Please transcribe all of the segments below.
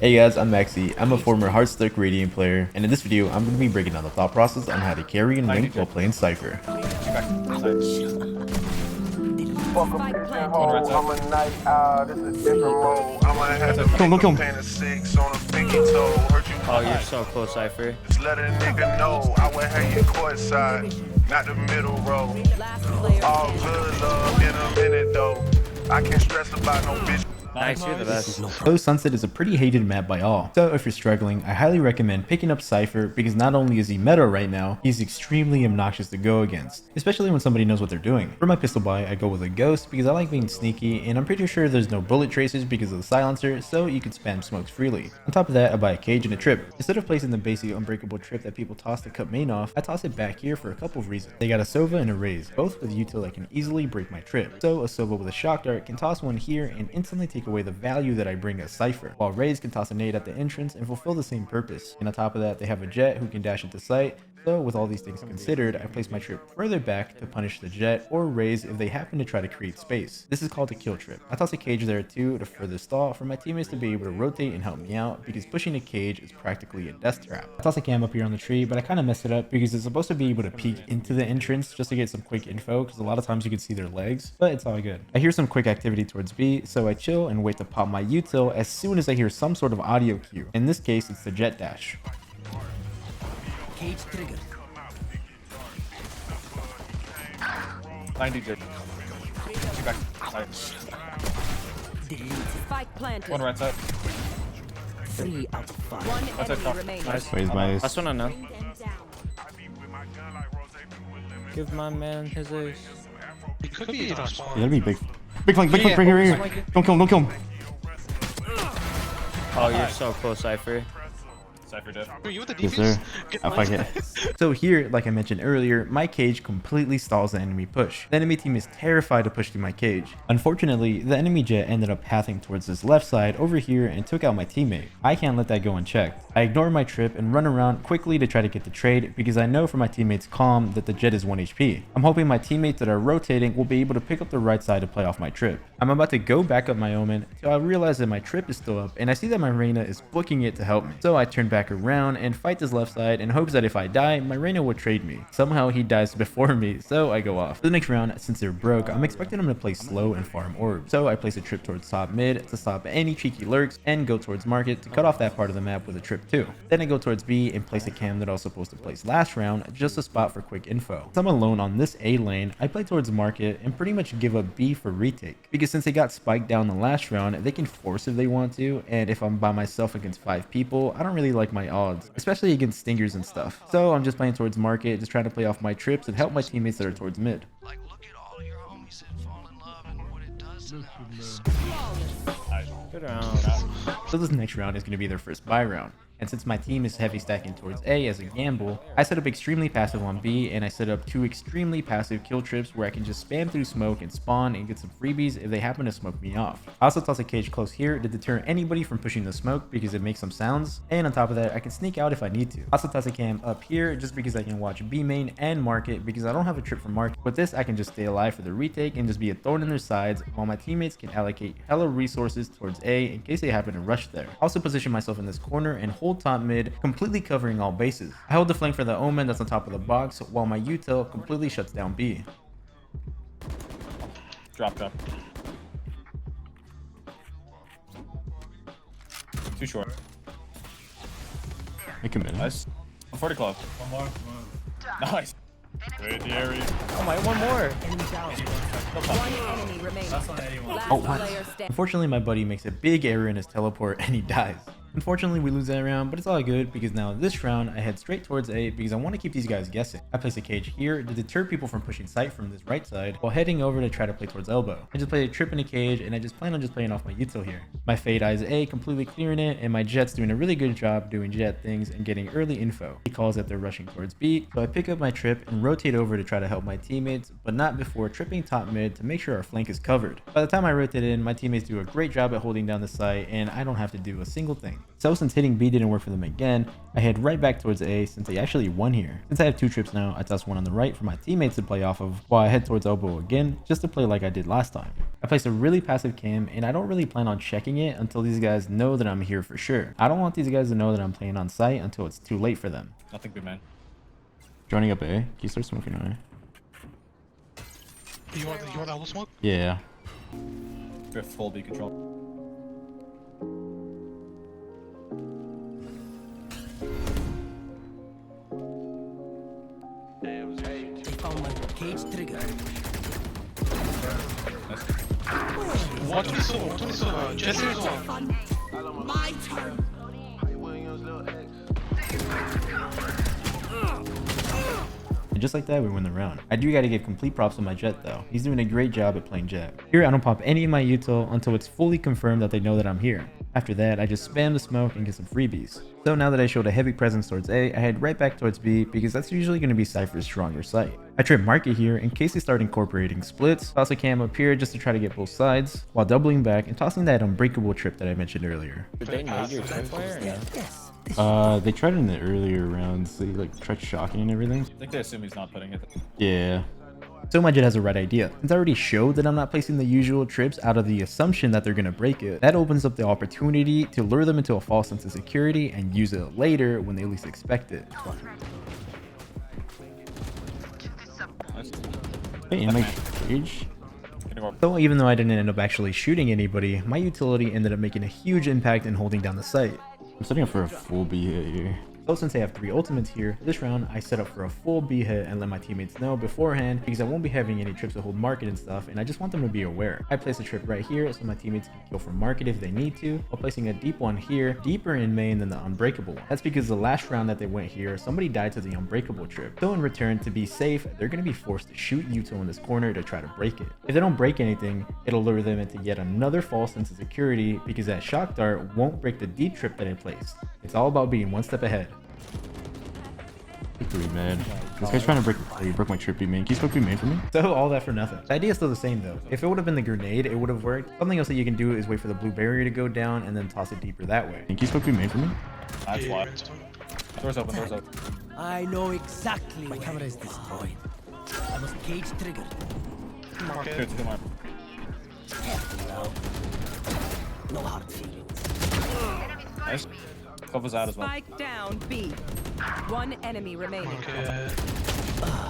Hey guys, I'm Maxi. I'm a former Hearthstone Radiant player, and in this video, I'm going to be breaking down the thought process on how to carry and link while playing Cypher. Fuck a bitch and hoe, I'm a night owl, this is different mode. I'ma have to Kill him, kill him. paint a 6 on a pinky toe. Hurt you Oh, you're so close, Cypher. just let a nigga know. I would have you courtside, not the middle row. All good love in a minute though. I can't stress about no bitch. Nice, you're the best. Though Sunset is a pretty hated map by all, so if you're struggling, I highly recommend picking up Cypher because not only is he meta right now, he's extremely obnoxious to go against, especially when somebody knows what they're doing. For my pistol buy, I go with a Ghost because I like being sneaky, and I'm pretty sure there's no bullet traces because of the silencer, so you can spam smokes freely. On top of that, I buy a cage and a trip. Instead of placing the basic Unbreakable trip that people toss to cut main off, I toss it back here for a couple of reasons. They got a Sova and a Raze, both with util that can easily break my trip. So a Sova with a shock dart can toss one here and instantly take away the value that I bring as Cypher, while Raze can toss a nade at the entrance and fulfill the same purpose. And on top of that, they have a Jet who can dash into sight. So with all these things considered, I place my trip further back to punish the Jet or Raze if they happen to try to create space. This is called a kill trip. I toss a cage there too to further stall for my teammates to be able to rotate and help me out because pushing a cage is practically a death trap. I toss a cam up here on the tree, but I kind of messed it up because it's supposed to be able to peek into the entrance just to get some quick info because a lot of times you can see their legs, but it's all good. I hear some quick activity towards B, so I chill and wait to pop my util as soon as I hear some sort of audio cue. In this case, it's the Jet dash. Cage triggered. 90 Jet. Two back. Spike planted. One right side. 3 out of 5. One That's enemy it. remaining. Nice. Raze my Last one unknown. Give my man his ace. It could be a spawn. That'd be big. Big flank right here. Don't kill him, don't kill him. Oh, you're so close, Cypher. Cypher dead. Are you with the Yes, defense? sir. Good I'll fight luck. it. So here, like I mentioned earlier, my cage completely stalls the enemy push. The enemy team is terrified to push through my cage. Unfortunately, the enemy Jet ended up pathing towards this left side over here and took out my teammate. I can't let that go unchecked. I ignore my trip and run around quickly to try to get the trade because I know from my teammate's comm that the Jet is 1 HP. I'm hoping my teammates that are rotating will be able to pick up the right side to play off my trip. I'm about to go back up my Omen till I realize that my trip is still up and I see that my Reyna is booking it to help me. So I turn back around and fight this left side in hopes that if I die, my Reyna will trade me. Somehow he dies before me, so I go off. For the next round, since they're broke, I'm expecting them to play slow and farm orbs. So I place a trip towards top mid to stop any cheeky lurks and go towards market to cut off that part of the map with a trip too. Then I go towards B and place a cam that I was supposed to place last round, just a spot for quick info. Since I'm alone on this A lane, I play towards market and pretty much give up B for retake. Because since they got spiked down the last round, they can force if they want to, and if I'm by myself against 5 people, I don't really like my odds, especially against stingers and stuff. So I'm just playing towards market, just trying to play off my trips and help my teammates that are towards mid. Like, look at all your homies that fall in love and what it does to them. Good round. So this next round is going to be their first buy round. And since my team is heavy stacking towards A as a gamble, I set up extremely passive on B and I set up 2 extremely passive kill trips where I can just spam through smoke and spawn and get some freebies if they happen to smoke me off. I also toss a cage close here to deter anybody from pushing the smoke because it makes some sounds, and on top of that I can sneak out if I need to. I also toss a cam up here just because I can watch B main and market because I don't have a trip for market. With this I can just stay alive for the retake and just be a thorn in their sides while my teammates can allocate hella resources towards A in case they happen to rush there. I also position myself in this corner and hold top mid, completely covering all bases. I hold the flank for the Omen that's on top of the box while my util completely shuts down B. Drop down. Too short. I commit. Nice. 40 club. One more. Nice. Great area. Oh my, one more. One enemy remaining. Last Oh, what? player standing. Unfortunately, my buddy makes a big error in his teleport and he dies. Unfortunately, we lose that round, but it's all good because now this round, I head straight towards A because I want to keep these guys guessing. I place a cage here to deter people from pushing sight from this right side while heading over to try to play towards elbow. I just play a trip in a cage and I just plan on just playing off my util here. My Fade eyes A, completely clearing it, and my Jet's doing a really good job doing Jet things and getting early info. He calls that they're rushing towards B, so I pick up my trip and rotate over to try to help my teammates, but not before tripping top mid to make sure our flank is covered. By the time I rotate in, my teammates do a great job at holding down the site and I don't have to do a single thing. So since hitting B didn't work for them again, I head right back towards A since they actually won here. Since I have 2 trips now, I toss one on the right for my teammates to play off of, while I head towards elbow again just to play like I did last time. I place a really passive cam and I don't really plan on checking it until these guys know that I'm here for sure. I don't want these guys to know that I'm playing on site until it's too late for them. Nothing big, man. Joining up A. Can you start smoking A? You want elbow smoke? Yeah. We have full B control. They found my cage trigger. What is Jesse's one? My turn. And just like that, we win the round. I do gotta give complete props to my Jet though. He's doing a great job at playing Jet. Here, I don't pop any of my util until it's fully confirmed that they know that I'm here. After that, I just spam the smoke and get some freebies. So now that I showed a heavy presence towards A, I head right back towards B because that's usually going to be Cypher's stronger site. I trip market here in case they start incorporating splits, toss a cam up here just to try to get both sides, while doubling back and tossing that unbreakable trip that I mentioned earlier. Did they know your tripwire or no? They tried it in the earlier rounds. They like tried shocking and everything. I think they assume he's not putting it. Yeah. So my Jet has a right idea. Since I already showed that I'm not placing the usual trips out of the assumption that they're gonna break it, that opens up the opportunity to lure them into a false sense of security and use it later when they least expect it. Nice. Hey, in my cage. So even though I didn't end up actually shooting anybody, my utility ended up making a huge impact in holding down the site. I'm setting up for a full B hit here. So since I have 3 ultimates here, this round I set up for a full B hit and let my teammates know beforehand because I won't be having any trips to hold market and stuff and I just want them to be aware. I place a trip right here so my teammates can kill from market if they need to, while placing a deep one here, deeper in main than the Unbreakable one. That's because the last round that they went here, somebody died to the Unbreakable trip. So in return, to be safe, they're going to be forced to shoot util in this corner to try to break it. If they don't break anything, it'll lure them into yet another false sense of security because that shock dart won't break the deep trip that I placed. It's all about being one step ahead. Victory, man. This guy's trying to break. Oh, you broke my trip B main. Can you smoke B main for me? So all that for nothing. The idea is still the same though. If it would have been the grenade, it would have worked. Something else that you can do is wait for the blue barrier to go down and then toss it deeper that way. Can you smoke B main for me? That's why. Doors open, doors open. I know exactly. My camera is destroyed. I was cage triggered. Here, to the mark. No hard feelings. Nice. Covers out as well. Spike down B. One enemy remaining.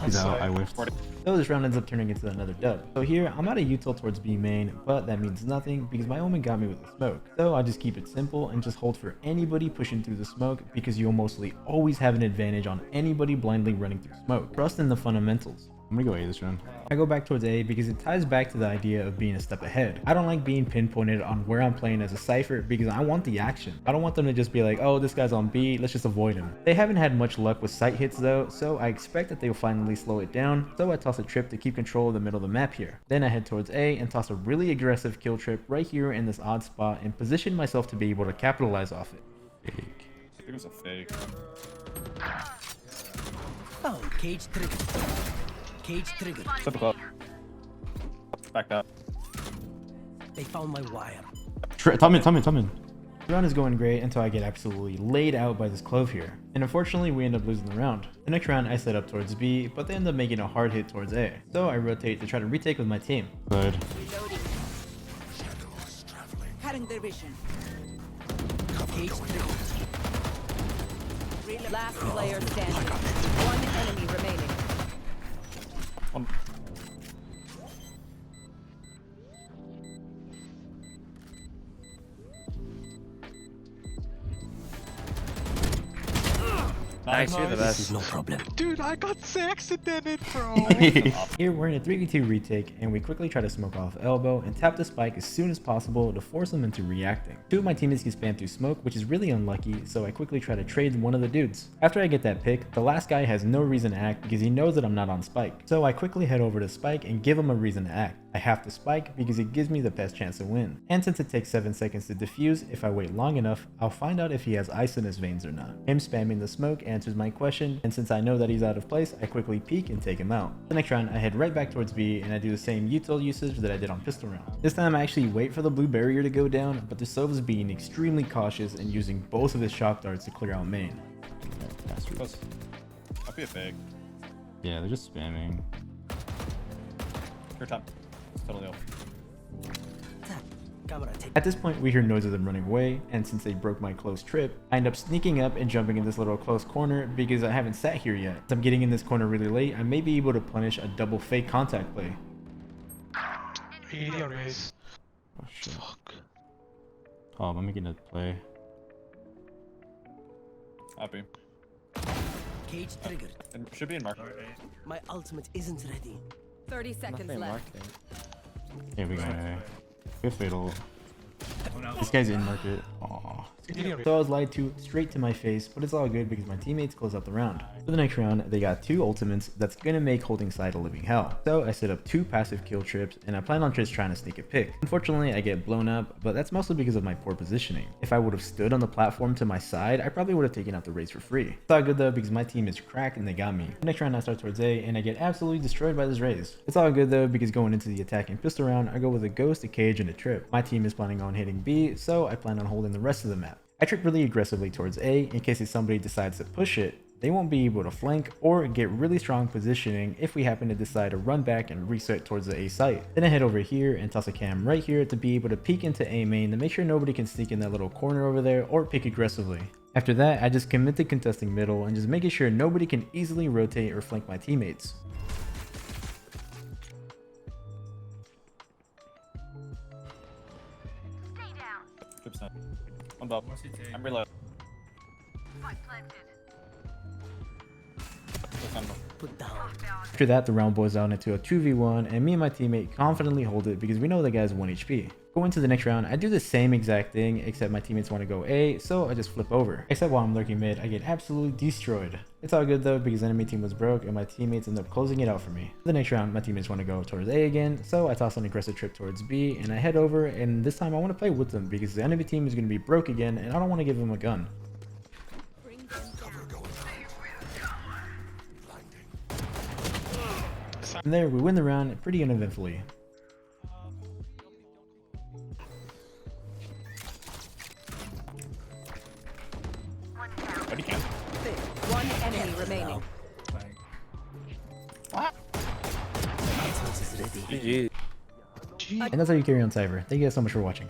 He's out. I whiffed. So this round ends up turning into another dub. So here, I'm out of util towards B main, but that means nothing because my omen got me with the smoke. So I just keep it simple and just hold for anybody pushing through the smoke because you'll mostly always have an advantage on anybody blindly running through smoke. Trust in the fundamentals. I'm gonna go A this round. I go back towards A because it ties back to the idea of being a step ahead. I don't like being pinpointed on where I'm playing as a Cypher because I want the action. I don't want them to just be like, oh, this guy's on B, let's just avoid him. They haven't had much luck with sight hits though, so I expect that they'll finally slow it down. So I toss a trip to keep control of the middle of the map here. Then I head towards A and toss a really aggressive kill trip right here in this odd spot and position myself to be able to capitalize off it. Fake. I think it was a fake. Oh, cage triggered. Cage triggered. Step up. Back up. They found my wire. Tom in. The round is going great until I get absolutely laid out by this clove here. And unfortunately, we end up losing the round. The next round, I set up towards B, but they end up making a hard hit towards A. So I rotate to try to retake with my team. Good. Cutting their vision. Cage triggered. Last player standing. One enemy remaining. Nice, you're the best. No problem. Dude, I got accidented, bro. Here we're in a 3v2 retake and we quickly try to smoke off elbow and tap the spike as soon as possible to force them into reacting. 2 of my teammates can spam through smoke, which is really unlucky, so I quickly try to trade one of the dudes. After I get that pick, the last guy has no reason to act because he knows that I'm not on spike. So I quickly head over to spike and give him a reason to act. I have to spike because it gives me the best chance to win. And since it takes 7 seconds to defuse, if I wait long enough, I'll find out if he has ice in his veins or not. Him spamming the smoke answers my question, and since I know that he's out of place, I quickly peek and take him out. The next round, I head right back towards B and I do the same util usage that I did on pistol round. This time I actually wait for the blue barrier to go down, but the Sova's being extremely cautious and using both of his shock darts to clear out main. Close. I'll be a fake. Yeah, they're just spamming. Your time. It's totally off. Camera take. At this point, we hear noise of them running away, and since they broke my close trip, I end up sneaking up and jumping in this little close corner because I haven't sat here yet. Since I'm getting in this corner really late, I may be able to punish a double fake contact play. Medium race. Oh shit. Fuck. Oh, I'm making a play. Happy. Cage triggered. And should be in mark. My ultimate isn't ready. 30 seconds Nothing left. marking. Here we go. Good fatal. This guy's in market. Aww. So I was lied to straight to my face, but it's all good because my teammates close out the round. For the next round, they got 2 ultimates that's gonna make holding side a living hell. So I set up 2 passive kill trips and I plan on just trying to sneak a pick. Unfortunately, I get blown up, but that's mostly because of my poor positioning. If I would have stood on the platform to my side, I probably would have taken out the race for free. It's all good though because my team is cracked and they got me. The next round I start towards A and I get absolutely destroyed by this raise. It's all good though because going into the attacking pistol round, I go with a ghost, a cage, and a trip. My team is planning on hitting B, so I plan on holding the rest of the map. I trip really aggressively towards A in case if somebody decides to push it, they won't be able to flank or get really strong positioning if we happen to decide to run back and reset towards the A site. Then I head over here and toss a cam right here to be able to peek into A main to make sure nobody can sneak in that little corner over there or pick aggressively. After that, I just commit to contesting middle and just making sure nobody can easily rotate or flank my teammates. One bub. I'm reload. Put down. After that, the round boils down into a 2v1 and me and my teammate confidently hold it because we know the guy's 1 HP. Going to the next round, I do the same exact thing except my teammates want to go A, so I just flip over. Except while I'm lurking mid, I get absolutely destroyed. It's all good though because enemy team was broke and my teammates end up closing it out for me. The next round, my teammates want to go towards A again, so I toss an aggressive trip towards B and I head over, and this time I want to play with them because the enemy team is going to be broke again and I don't want to give them a gun. From there, we win the round pretty uneventfully. Ready cam. 1 enemy remaining. Ultimate is ready. GG. And that's how you carry on Cypher. Thank you guys so much for watching.